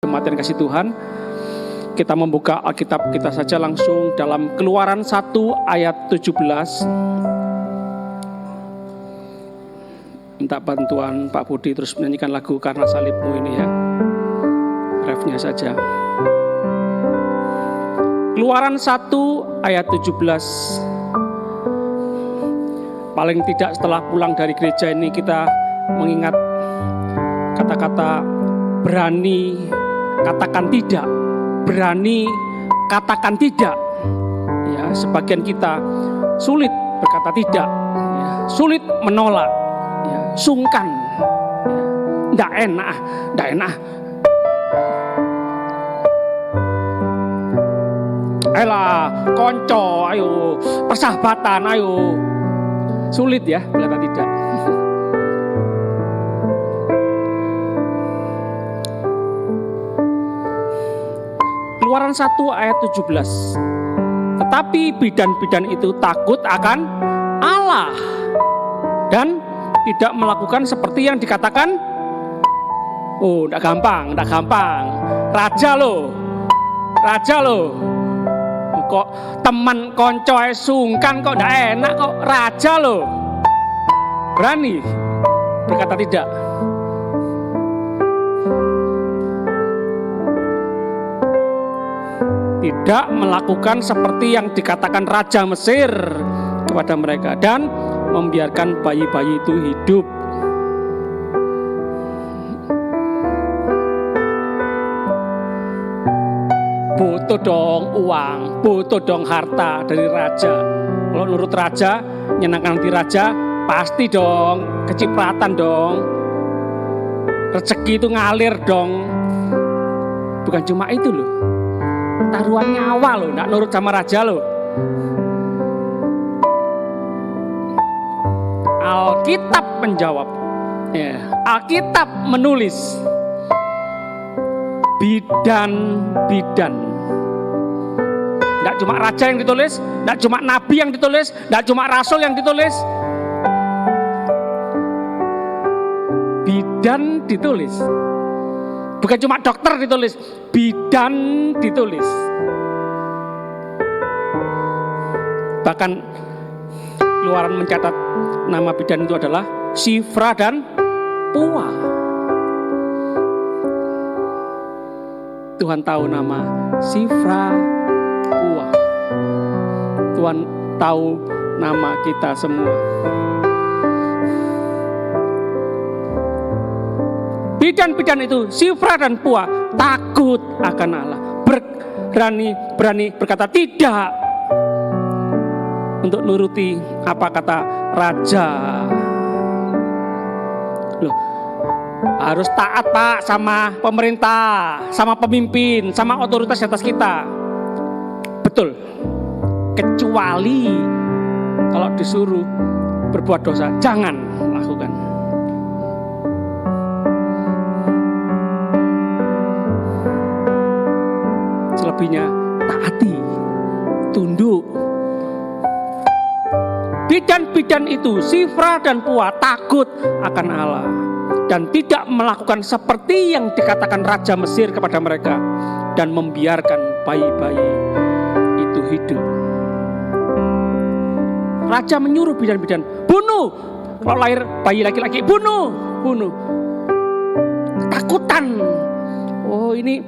Jemaat yang kasih Tuhan, kita membuka Alkitab kita saja langsung dalam Keluaran 1 ayat 17. Minta bantuan Pak Budi terus menyanyikan lagu Karena Salibmu ini ya. Refnya saja. Keluaran 1 ayat 17. Paling tidak setelah pulang dari gereja ini kita mengingat kata-kata berani katakan tidak, berani katakan tidak. Ya, sebagian kita sulit berkata tidak, ya, sulit menolak, ya, sungkan, ya, ndak enak. Ayolah, konco, ayo, persahabatan, ayo. Sulit ya berkata tidak. Keluaran 1 ayat 17. Tetapi bidan-bidan itu takut akan Allah dan tidak melakukan seperti yang dikatakan. Oh, enggak gampang. Raja loh. Kok teman konco sungkan kok enggak enak kok, raja loh. Berani berkata tidak. Tidak melakukan seperti yang dikatakan Raja Mesir kepada mereka dan membiarkan bayi-bayi itu hidup. Butuh dong uang, butuh dong harta dari raja. Kalau menurut raja, nyenangkan hati raja, pasti dong kecipratan dong. Rezeki itu ngalir dong. Bukan cuma itu loh. Taruhan nyawa loh, nggak nurut sama raja loh. Alkitab menjawab, ya, Alkitab menulis bidan. Nggak cuma raja yang ditulis, nggak cuma nabi yang ditulis, nggak cuma rasul yang ditulis. Bidan ditulis. Bukan cuma dokter ditulis, bidan ditulis. Bahkan Keluaran mencatat nama bidan itu adalah Shifra dan Pua. Tuhan tahu nama Shifra, Pua. Tuhan tahu nama kita semua. Bidan-bidan itu, Shifra dan Pua, takut akan Allah. Berani berkata tidak untuk nuruti apa kata raja. Loh, harus taat Pak sama pemerintah, sama pemimpin, sama otoritas di atas kita. Betul. Kecuali kalau disuruh berbuat dosa, jangan lakukan. Selebihnya taati, tunduk. Bidan-bidan itu, Shifra dan Pua, takut akan Allah dan tidak melakukan seperti yang dikatakan Raja Mesir kepada mereka dan membiarkan bayi-bayi itu hidup. Raja menyuruh bidan-bidan, bunuh. Kalau lahir bayi laki-laki, bunuh. Ketakutan. Oh, ini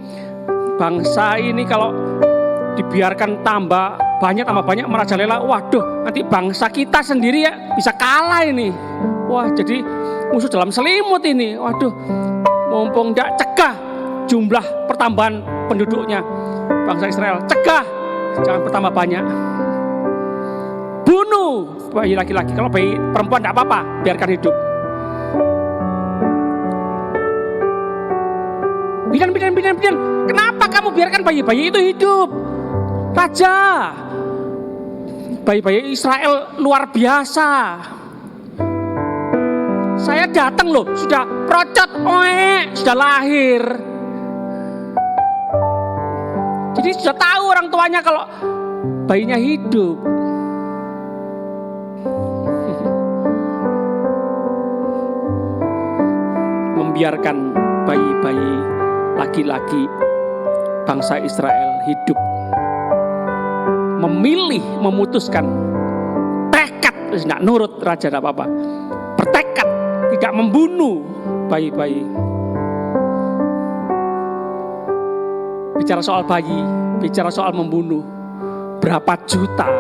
bangsa ini kalau dibiarkan tambah banyak merajalela, waduh nanti bangsa kita sendiri ya bisa kalah ini. Wah, jadi musuh dalam selimut ini. Waduh, mumpung tidak cegah jumlah pertambahan penduduknya bangsa Israel, cegah jangan bertambah banyak. Bunuh bayi laki-laki, kalau bayi perempuan tidak apa-apa, biarkan hidup. Bidan, kenapa kamu biarkan bayi-bayi itu hidup? Raja, bayi-bayi Israel luar biasa. Saya datang loh, sudah procot, sudah lahir. Jadi sudah tahu orang tuanya kalau bayinya hidup. Membiarkan bayi-bayi lagi-lagi bangsa Israel hidup memilih, memutuskan tekad, tidak nurut raja, tidak apa-apa, bertekad tidak membunuh bayi-bayi. Bicara soal bayi, bicara soal membunuh, berapa juta,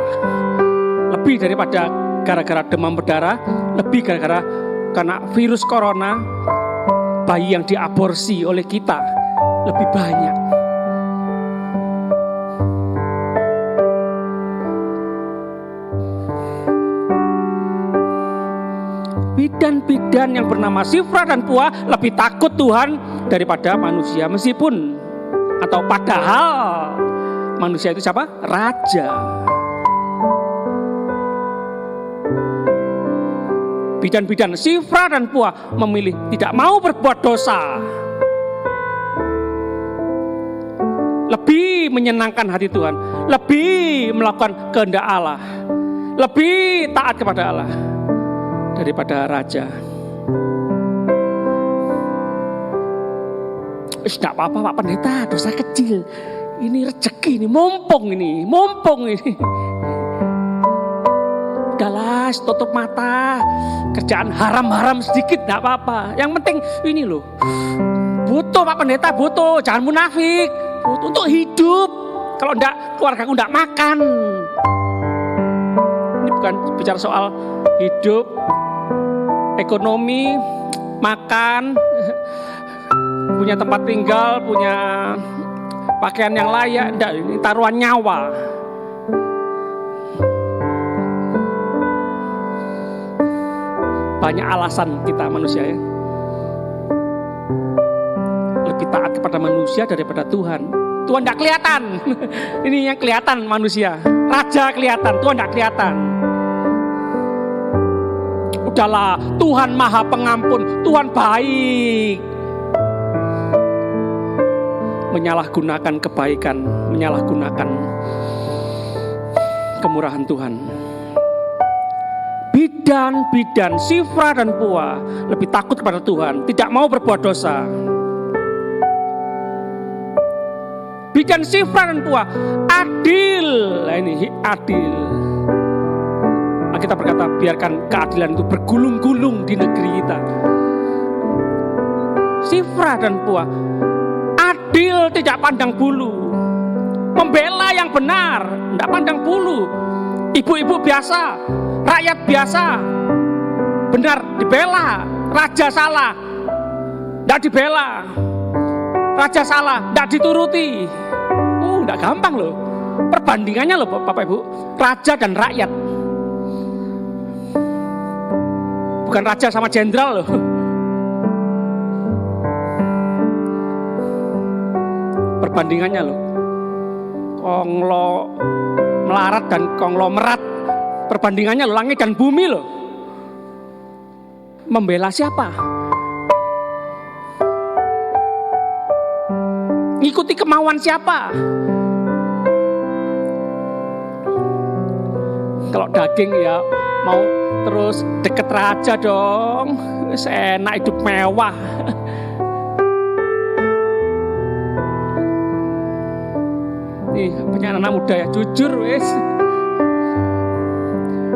lebih daripada gara-gara demam berdarah, lebih gara-gara karena virus corona, bayi yang diaborsi oleh kita lebih banyak. Bidan-bidan yang bernama Shifra dan Puah lebih takut Tuhan daripada manusia, meskipun atau padahal manusia itu siapa? Raja. Bidan-bidan Shifra dan Puah memilih tidak mau berbuat dosa, lebih menyenangkan hati Tuhan, lebih melakukan kehendak Allah, lebih taat kepada Allah daripada raja. Tidak apa-apa Pak Pendeta, dosa kecil. Ini rezeki, ini mumpung ini. Udahlah, tutup mata. Kerjaan haram-haram sedikit, tidak apa-apa. Yang penting ini loh, butuh Pak Pendeta, butuh. Jangan munafik, butuh untuk hidup. Kalau enggak, keluargaku enggak makan. Ini bukan bicara soal hidup, ekonomi, makan, punya tempat tinggal, punya pakaian yang layak. Enggak, ini taruhan nyawa. Banyak alasan kita manusia ya, lebih taat kepada manusia daripada Tuhan. Tuhan tidak kelihatan. Ini yang kelihatan manusia. Raja kelihatan, Tuhan tidak kelihatan. Udahlah, Tuhan Maha Pengampun, Tuhan baik. Menyalahgunakan kebaikan, menyalahgunakan kemurahan Tuhan. Bidan Shifra dan Puah lebih takut kepada Tuhan, tidak mau berbuat dosa. Bidan Shifra dan Puah adil. Nah, ini adil. Kita berkata biarkan keadilan itu bergulung-gulung di negeri kita. Shifra dan Puah adil, tidak pandang bulu, membela yang benar, tidak pandang bulu. Ibu-ibu biasa, rakyat biasa, benar dibela. Raja salah, tidak dibela. Raja salah, tidak dituruti. Tidak gampang loh. Perbandingannya loh Bapak Ibu, raja dan rakyat. Bukan raja sama jenderal loh. Perbandingannya loh, konglomerat dan konglomerat, perbandingannya loh, langit dan bumi loh. Membela siapa? Ngikuti kemauan siapa? Kalau daging ya mau terus deket raja dong, enak, hidup mewah. Nih banyak anak muda ya, jujur wes.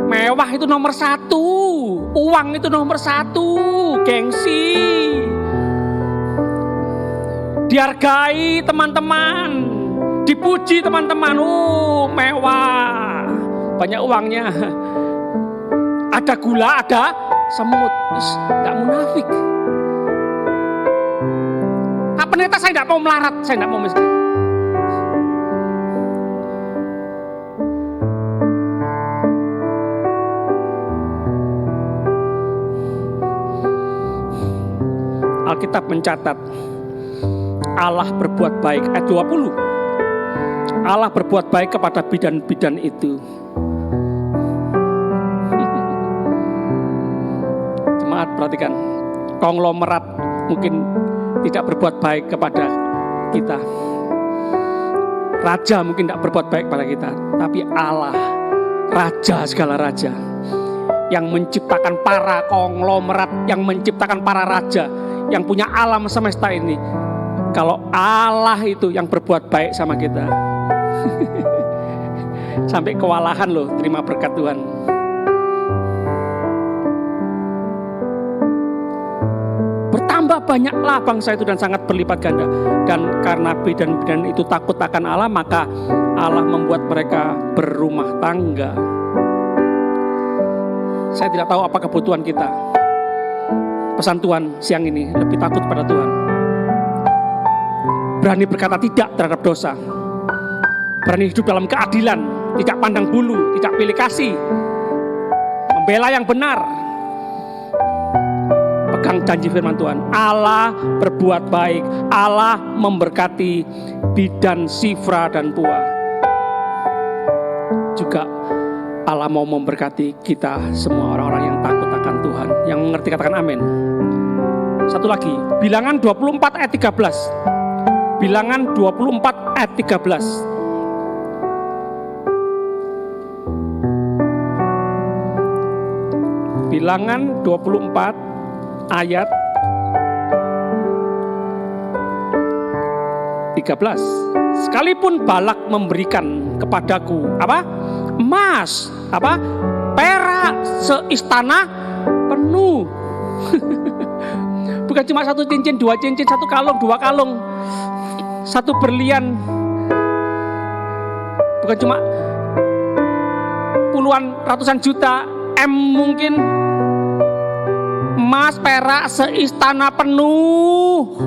Mewah itu nomor satu, uang itu nomor satu, gengsi. Dihargai teman-teman, dipuji teman-teman, mewah, banyak uangnya. Ada gula, ada semut, gak munafik. Pak Pendeta, saya gak mau melarat, saya gak mau miskin. Alkitab mencatat Allah berbuat baik, ayat 20. Allah berbuat baik kepada bidan-bidan itu. Jemaat perhatikan, konglomerat mungkin tidak berbuat baik kepada kita. Raja mungkin tidak berbuat baik kepada kita. Tapi Allah, Raja segala raja, yang menciptakan para konglomerat, yang menciptakan para raja, yang punya alam semesta ini, kalau Allah itu yang berbuat baik sama kita. Sampai kewalahan loh terima berkat Tuhan. Bertambah banyaklah bangsa itu dan sangat berlipat ganda. Dan karena bidan-bidan itu takut akan Allah, maka Allah membuat mereka berumah tangga. Saya tidak tahu apa kebutuhan kita. Pesan Tuhan siang ini, lebih takut pada Tuhan. Berani berkata tidak terhadap dosa. Berani hidup dalam keadilan, tidak pandang bulu, tidak pilih kasih. Membela yang benar. Pegang janji firman Tuhan. Allah berbuat baik. Allah memberkati bidan Sifra dan Pua. Juga Allah mau memberkati kita semua orang-orang yang takut akan Tuhan. Yang mengerti katakan amin. Satu lagi, Bilangan 24 ayat 13. Bilangan 24 ayat 13. Bilangan 24 ayat 13. Sekalipun Balak memberikan kepadaku apa? Emas, apa? Perak seistana penuh. Bukan cuma satu cincin, dua cincin, satu kalung, dua kalung, satu berlian. Bukan cuma puluhan, ratusan juta, mungkin. Emas, perak seistana penuh.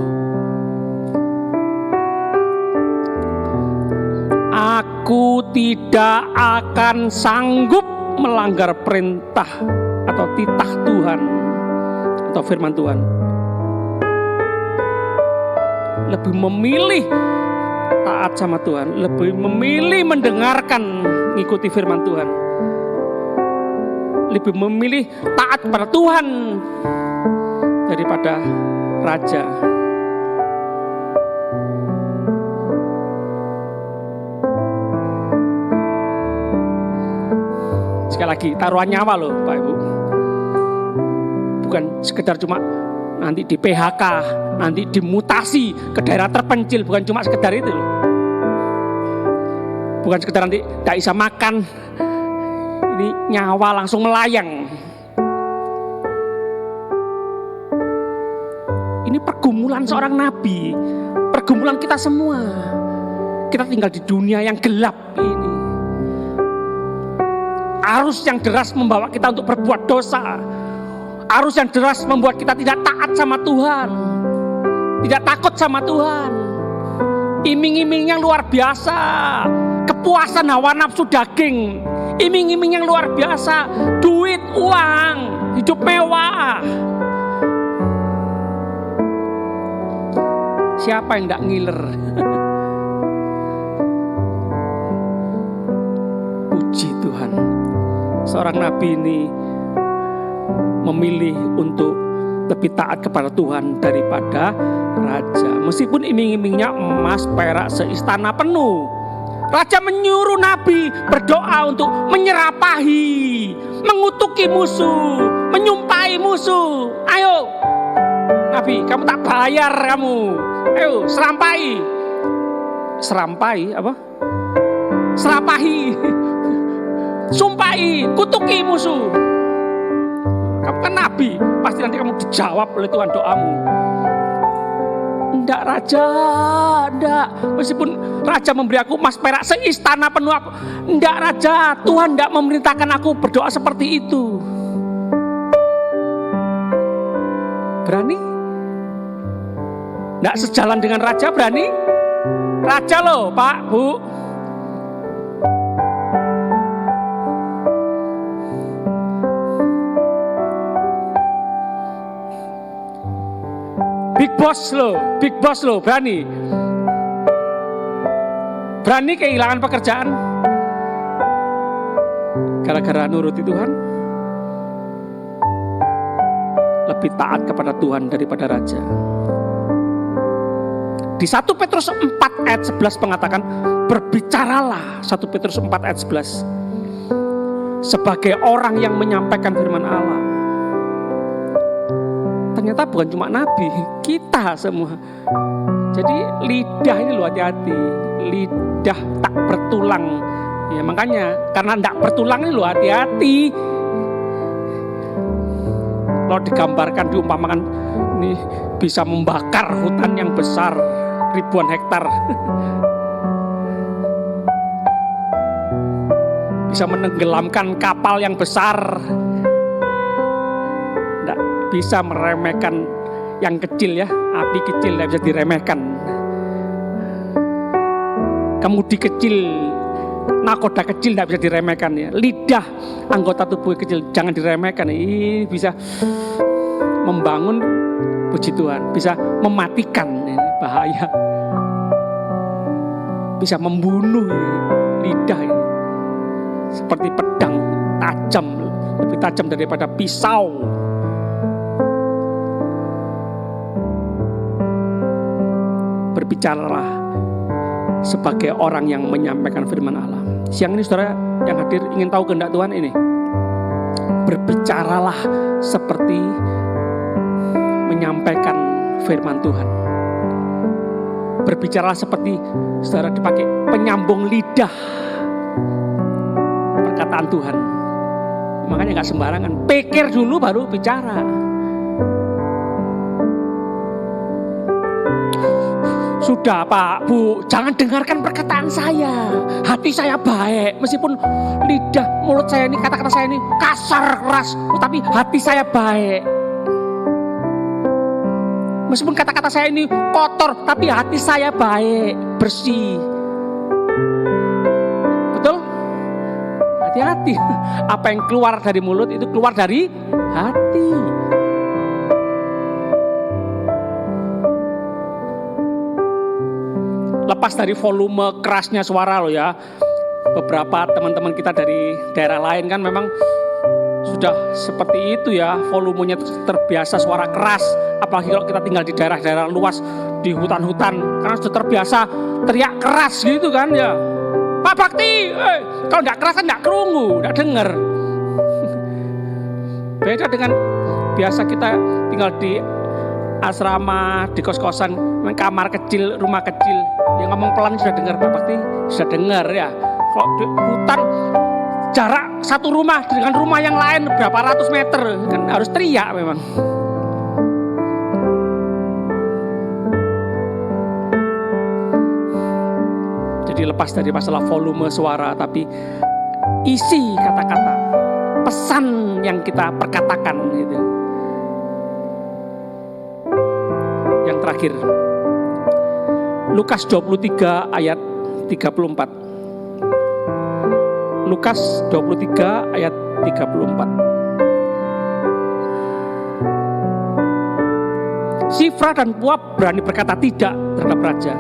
Aku tidak akan sanggup melanggar perintah atau titah Tuhan atau firman Tuhan. Lebih memilih taat sama Tuhan, lebih memilih mendengarkan, mengikuti firman Tuhan, lebih memilih taat pada Tuhan daripada raja. Sekali lagi, taruhan nyawa loh Pak Ibu. Bukan sekedar cuma nanti di PHK, nanti dimutasi ke daerah terpencil, bukan cuma sekedar itu loh. Bukan sekedar nanti tidak bisa makan, ini nyawa langsung melayang. Ini pergumulan seorang nabi, pergumulan kita semua. Kita tinggal di dunia yang gelap ini. Arus yang deras membawa kita untuk berbuat dosa. Arus yang deras membuat kita tidak taat sama Tuhan, tidak takut sama Tuhan. Iming-iming yang luar biasa, kepuasan hawa nafsu daging, iming-iming yang luar biasa, duit, uang, hidup mewah. Siapa yang tidak ngiler? Puji Tuhan. Seorang nabi ini memilih untuk lebih taat kepada Tuhan daripada raja. Meskipun iming-imingnya emas, perak seistana penuh. Raja menyuruh nabi berdoa untuk menyerapahi, mengutuki musuh, menyumpahi musuh. Ayo nabi, kamu tak bayar kamu. Ayo serampai. Serampai apa? Serapahi. Sumpahi, kutuki musuh. Kamu kan nabi, pasti nanti kamu dijawab oleh Tuhan doamu. Enggak raja, enggak. Meskipun raja memberi aku emas perak seistana penuh aku, enggak raja, Tuhan enggak memerintahkan aku berdoa seperti itu. Berani? Enggak sejalan dengan raja, berani? Raja loh Pak, Bu. Big boss loh, berani kehilangan pekerjaan gara-gara nuruti Tuhan, lebih taat kepada Tuhan daripada raja. Di 1 Petrus 4 ayat 11 mengatakan, berbicaralah, 1 Petrus 4 ayat 11, sebagai orang yang menyampaikan firman Allah. Ternyata bukan cuma nabi, kita semua. Jadi lidah ini loh, hati-hati. Lidah tak bertulang. Ya makanya karena tak bertulang ini loh, hati-hati. Kalau digambarkan, diumpamakan, ini bisa membakar hutan yang besar, ribuan hektar. Bisa menenggelamkan kapal yang besar. Tidak bisa meremehkan yang kecil ya, api kecil tidak bisa diremehkan. Kemudi kecil, nakoda kecil tidak bisa diremehkan ya. Lidah, anggota tubuh kecil, jangan diremehkan. Ini bisa membangun, puji Tuhan, bisa mematikan, ini bahaya. Bisa membunuh ini, lidah ini. Seperti pedang tajam, lebih tajam daripada pisau. Berbicaralah sebagai orang yang menyampaikan firman Allah. Siang ini saudara yang hadir ingin tahu kehendak Tuhan ini. Berbicaralah seperti menyampaikan firman Tuhan. Berbicaralah seperti saudara dipakai penyambung lidah perkataan Tuhan. Makanya gak sembarangan, pikir dulu baru bicara. Sudah Pak, Bu, jangan dengarkan perkataan saya. Hati saya baik, meskipun lidah, mulut saya ini, kata-kata saya ini kasar, keras, tapi hati saya baik. Meskipun kata-kata saya ini kotor, tapi hati saya baik, bersih. Betul? Hati-hati. Apa yang keluar dari mulut itu keluar dari hati. Lepas dari volume kerasnya suara loh ya. Beberapa teman-teman kita dari daerah lain kan memang sudah seperti itu ya. Volumenya terbiasa suara keras. Apalagi kalau kita tinggal di daerah-daerah luas, di hutan-hutan. Karena sudah terbiasa teriak keras gitu kan ya. Pak Bakti, kalau gak keras kan gak kerungu, gak denger. Beda dengan biasa kita tinggal di asrama, di kos-kosan, kamar kecil, rumah kecil. Yang ngomong pelan sudah dengar, Pak Bakti sudah dengar ya. Kalau di hutan jarak satu rumah dengan rumah yang lain berapa ratus meter kan harus teriak memang. Jadi lepas dari masalah volume suara, tapi isi kata-kata, pesan yang kita perkatakan gitu. Yang terakhir, Lukas 23 ayat 34. Lukas 23 ayat 34. Sifra dan Puah berani berkata tidak terhadap raja,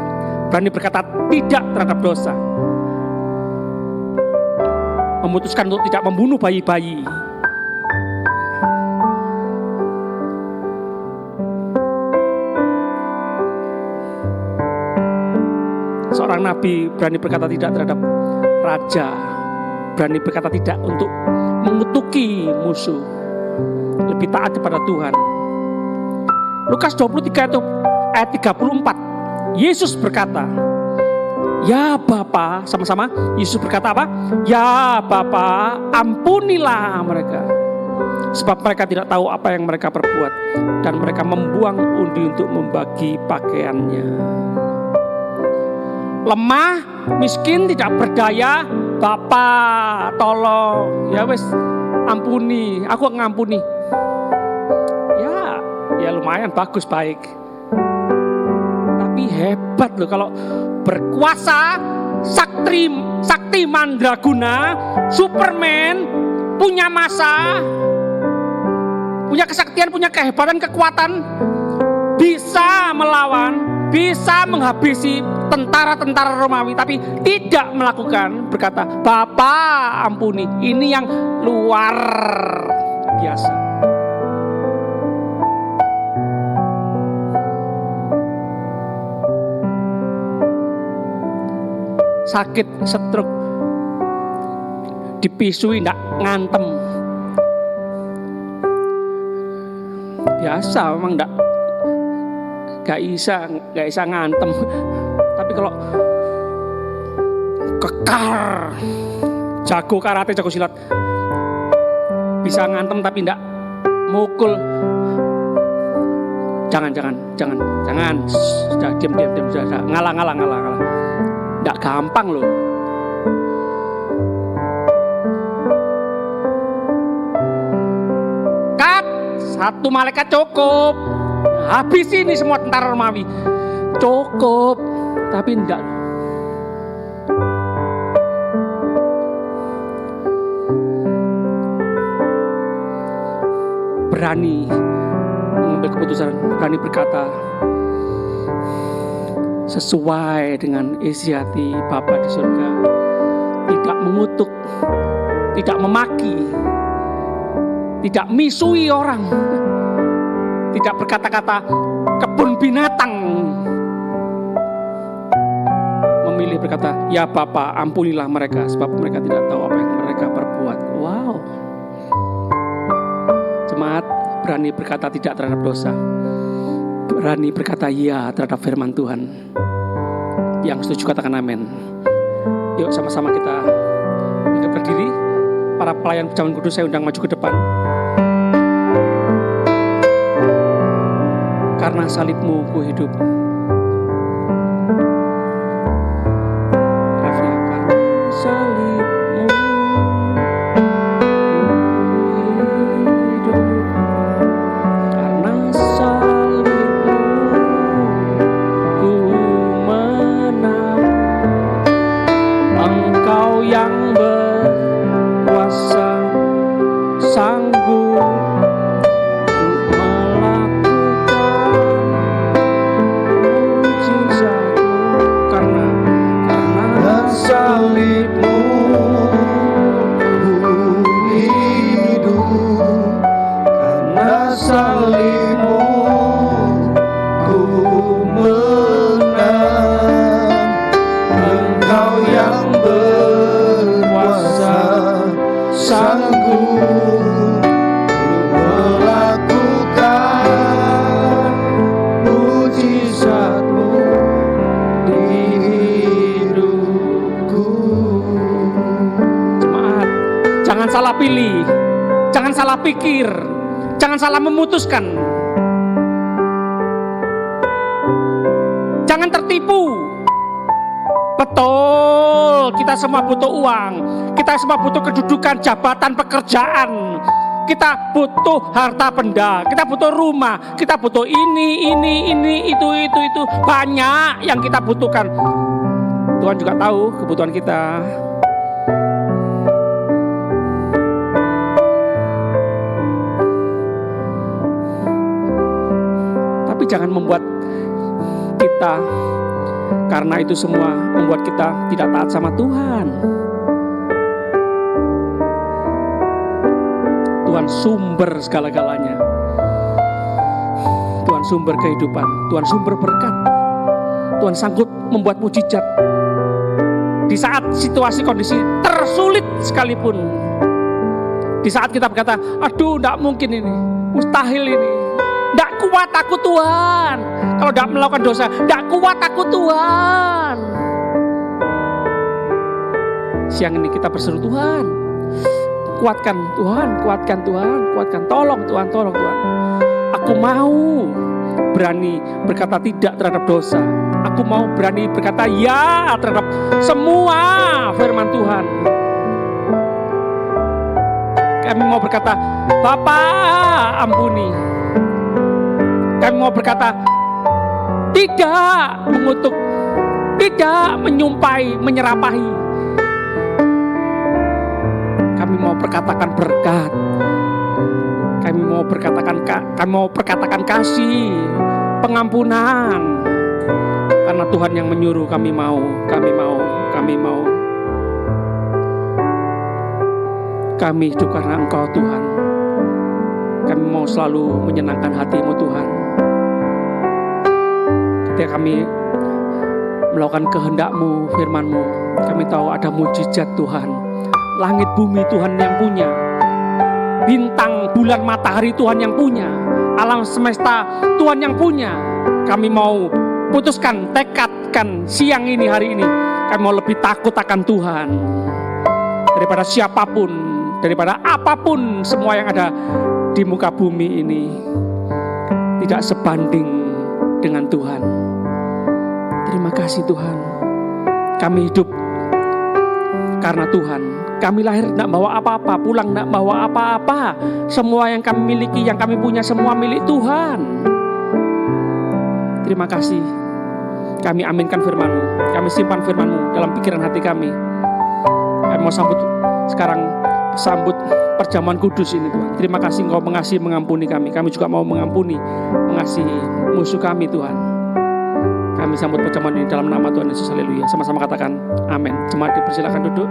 berani berkata tidak terhadap dosa, memutuskan untuk tidak membunuh bayi-bayi. Seorang nabi berani berkata tidak terhadap raja, berani berkata tidak untuk mengutuki musuh, lebih taat kepada Tuhan. Lukas 23 itu ayat 34. Yesus berkata, ya Bapa, sama-sama Yesus berkata apa? Ya Bapa, ampunilah mereka, sebab mereka tidak tahu apa yang mereka perbuat. Dan mereka membuang undi untuk membagi pakaiannya. Lemah, miskin, tidak berdaya, Bapa tolong, ya wes ampuni, aku ngampuni. Ya lumayan, bagus, baik. Tapi hebat loh kalau berkuasa, sakti mandraguna, Superman, punya masa, punya kesaktian, punya kehebatan, kekuatan, bisa melawan, bisa menghabisi tentara-tentara Romawi, tapi tidak melakukan, berkata, Bapa ampuni. Ini yang luar biasa. Sakit, stroke, dipisui, ndak ngantem. biasa, memang gak bisa ngantem. Tapi kalau kekar, jago karate, jago silat, bisa ngantem tapi ndak mukul. Jangan. Sudah diam. Sudah. Ngalah. Ndak gampang loh. Kat, satu malaikat cukup. Habis ini semua tentara Romawi. Cukup, tapi ndak. Berani mengambil keputusan, berani berkata sesuai dengan isi hati Bapa di surga. Tidak mengutuk, tidak memaki, tidak misui orang, tidak berkata-kata kebun binatang. Memilih berkata, ya Bapa, ampunilah mereka sebab mereka tidak tahu apa yang mereka perbuat. Wow. Jemaat, berani berkata tidak terhadap dosa, berani berkata ya terhadap firman Tuhan. Yang setuju katakan amin. Yuk sama-sama kita berdiri. Para pelayan pejaman kudus saya undang maju ke depan. Karena salibmu ku hidup. Pilih, jangan salah pikir, jangan salah memutuskan, jangan tertipu. Betul, kita semua butuh uang, kita semua butuh kedudukan, jabatan, pekerjaan, kita butuh harta benda, kita butuh rumah, kita butuh ini, itu, banyak yang kita butuhkan. Tuhan juga tahu kebutuhan kita. Jangan membuat kita, karena itu semua membuat kita tidak taat sama Tuhan. Tuhan sumber segala-galanya. Tuhan sumber kehidupan. Tuhan sumber berkat. Tuhan sanggup membuat mujizat di saat situasi kondisi tersulit sekalipun. Di saat kita berkata, aduh tidak mungkin ini, mustahil ini, tidak kuat aku Tuhan. Kalau tidak melakukan dosa, tidak kuat aku Tuhan. Siang ini kita berseru, Tuhan, kuatkan Tuhan, kuatkan Tuhan, kuatkan. Tolong Tuhan, tolong Tuhan. Aku mau berani berkata tidak terhadap dosa. Aku mau berani berkata ya terhadap semua firman Tuhan. Kami mau berkata, Bapa ampuni. Kami mau berkata, tidak mengutuk, tidak menyumpai, menyerapahi. Kami mau perkatakan berkat. Kami mau perkatakan kasih, pengampunan. Karena Tuhan yang menyuruh, kami mau. Kami hidup karena Engkau Tuhan. Kami mau selalu menyenangkan hati-Mu Tuhan. Ketika kami melakukan kehendak-Mu, firman-Mu, kami tahu ada mujizat Tuhan. Langit bumi Tuhan yang punya. Bintang, bulan, matahari Tuhan yang punya. alam semesta Tuhan yang punya. Kami mau putuskan, tekadkan siang ini, hari ini, kami mau lebih takut akan Tuhan daripada siapapun, daripada apapun semua yang ada di muka bumi ini. Tidak sebanding dengan Tuhan. Terima kasih Tuhan. Kami hidup karena Tuhan. Kami lahir tidak bawa apa-apa, pulang tidak bawa apa-apa. Semua yang kami miliki, yang kami punya, semua milik Tuhan. Terima kasih. Kami aminkan firman-Mu. Kami simpan firman-Mu dalam pikiran hati kami. Kami mau sambut perjamuan kudus ini Tuhan. Terima kasih Engkau mengasihi, mengampuni kami. Kami juga mau mengampuni, mengasihi musuh kami Tuhan. Kami sambut perjamuan ini dalam nama Tuhan Yesus. Haleluya. Sama-sama katakan amin. Jemaat dipersilakan duduk.